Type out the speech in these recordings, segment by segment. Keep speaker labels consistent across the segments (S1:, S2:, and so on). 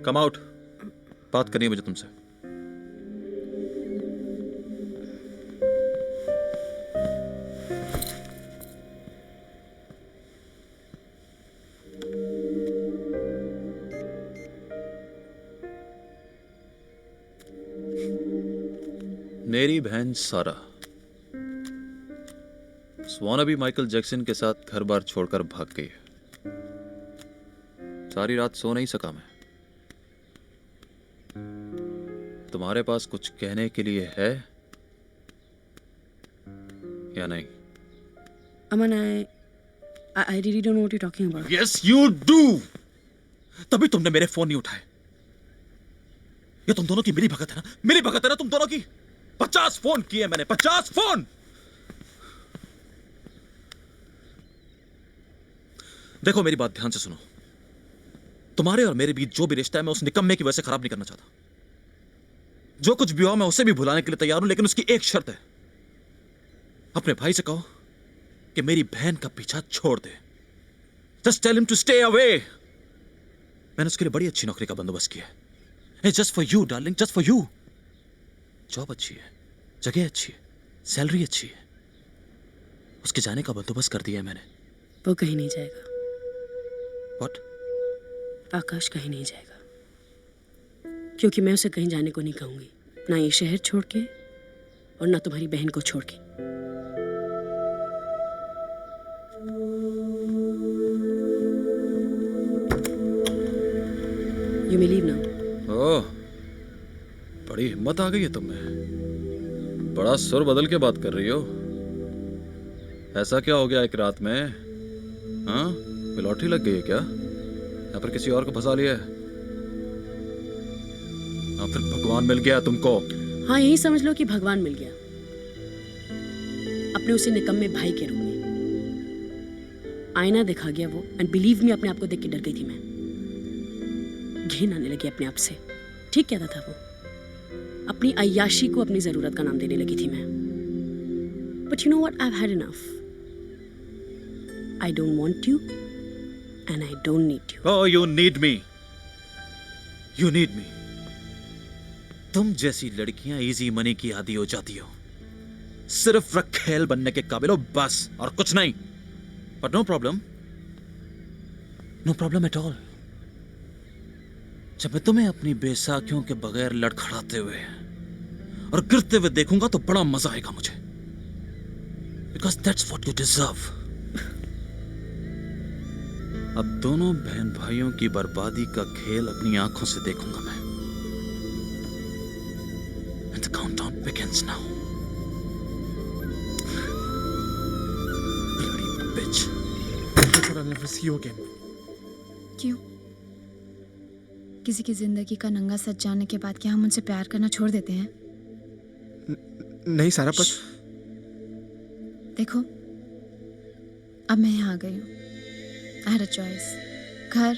S1: Come out, बात करनी है मुझे तुमसे। मेरी बहन सारा स्वानबी माइकल जैक्सन के साथ घर बार छोड़कर भाग गई है। सारी रात सो नहीं सका मैं। तुम्हारे पास कुछ कहने के लिए है या नहीं?
S2: Aman, I really don't know what you're talking about.
S1: Yes, you do. तभी तुमने मेरे फोन नहीं उठाए। ये तुम दोनों की मिली भगत है ना? मिली भगत है ना तुम दोनों की? 50 फोन किए मैंने, 50 फोन। देखो मेरी बात ध्यान से सुनो। तुम्हारे और मेरे बीच जो भी रिश्ता है मैं उस निकम्मे की वजह से खराब नहीं करना चाहता। जो कुछ भी हो मैं उसे भी भुलाने के लिए तैयार हूं, लेकिन उसकी एक शर्त है। अपने भाई से कहो कि मेरी बहन का पीछा छोड़ दे। Just tell him to stay away. मैंने उसके लिए बड़ी अच्छी नौकरी का बंदोबस्त किया है। Hey, just for you, darling, just for you. Job अच्छी है, जगह अच्छी है, सैलरी अच्छी है। उसके जाने का बंदोबस्त कर दिया है मैंने।
S2: वो कहीं नहीं जाएगा।
S1: What?
S2: आकाश कहीं नहीं जाएगा, क्योंकि मैं उसे कहीं जाने को नहीं कहूंगी, ना ये शहर छोड़ के और ना तुम्हारी बहन को छोड़ के। You may leave now.
S1: ओह, बड़ी हिम्मत आ गई है तुम्हें। बड़ा सुर बदल के बात कर रही हो। ऐसा क्या हो गया एक रात में? हाँ, लॉटरी लग गई है क्या? या फिर किसी और को फंसा लिया है? या फिर भगवान मिल गया तुमको?
S2: हाँ, यही समझ लो कि भगवान मिल गया, अपने उसे निकम्मे भाई के रूप में। आईना दिखा गया वो, एंड बिलीव मी, अपने आप को देख के डर गई थी मैं। घिन आने लगी अपने आप से। ठीक कहता था वो। अपनी अय्याशी को अपनी जरूरत का नाम देने लगी थी मैं। But you know what, I have had enough. I don't want you and I don't need you.
S1: Oh, you need me. You need me. तुम जैसी लड़कियां इजी मनी की आदी हो जाती हो। सिर्फ रखेल बनने के काबिल हो बस, और कुछ नहीं। But no problem. No problem at all. जब मैं तुम्हें अपनी बेसाखियों के बगैर लड़खड़ाते हुए और गिरते हुए देखूंगा तो बड़ा मजा आएगा मुझे। Because that's what you deserve. अब दोनों बहन भाइयों की बर्बादी का खेल अपनी आंखों से देखूंगा मैं। And the countdown begins now. Bloody bitch.
S3: I'll never see you again.
S4: क्यों? किसी की जिंदगी का नंगा सच जानने के बाद क्या हम उनसे प्यार करना छोड़ देते हैं?
S3: नहीं सारा, पर
S4: देखो, अब मैं यहाँ आ गई हूँ। I had a choice. घर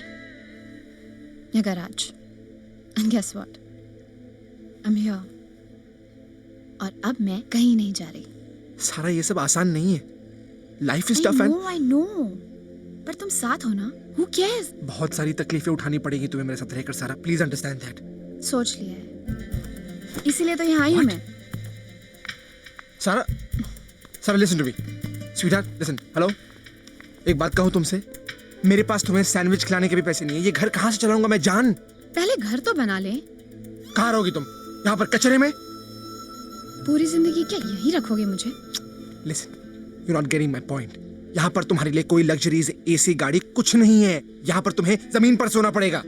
S4: या garage. And guess what? I'm here. और अब मैं कहीं नहीं जा रही।
S3: सारा ये सब आसान नहीं है। Life is tough
S4: I know. पर तुम साथ हो ना? Who cares?
S3: बहुत सारी तकलीफें उठानी पड़ेगी तुम्हें मेरे साथ रहकर सारा। Please understand that.
S4: सोच लिया है, इसीलिए तो यहाँ आई हूँ मैं।
S3: Sara, Sara listen to me. Sweetheart listen. Hello, एक बात कहूँ तुमसे, मेरे पास तुम्हें सैंडविच खिलाने के भी पैसे नहीं है। ये घर कहाँ से चलाऊंगा मैं जान?
S4: पहले घर तो बना ले।
S3: कहाँ रहोगी तुम? यहाँ पर कचरे में?
S4: पूरी जिंदगी क्या यही रखोगे मुझे?
S3: Listen, you not getting my point. यहाँ पर तुम्हारे लिए कोई लग्जरीज एसी गाड़ी कुछ नहीं है। यहाँ पर तुम्हें जमीन पर सोना पड़ेगा।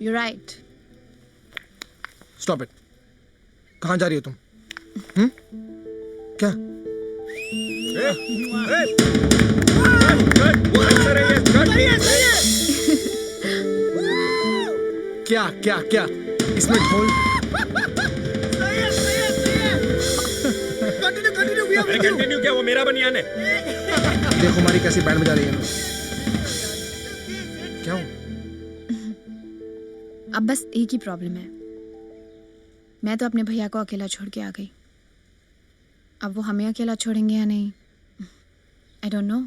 S4: You're right.
S3: Stop it. कहाँ जा रही हो तुम? क्या? क्या क्या क्या? इसमें ढोल।
S5: कंटिन्यू क्या? वो मेरा बनियान है।
S3: देखो हमारी कैसी बैंड बजा रही है। क्या हो?
S4: अब बस एक ही प्रॉब्लम है। मैं तो अपने भैया को अकेला छोड़ के आ गई। अब वो हमें अकेला छोड़ेंगे या नहीं, आई डोंट नो।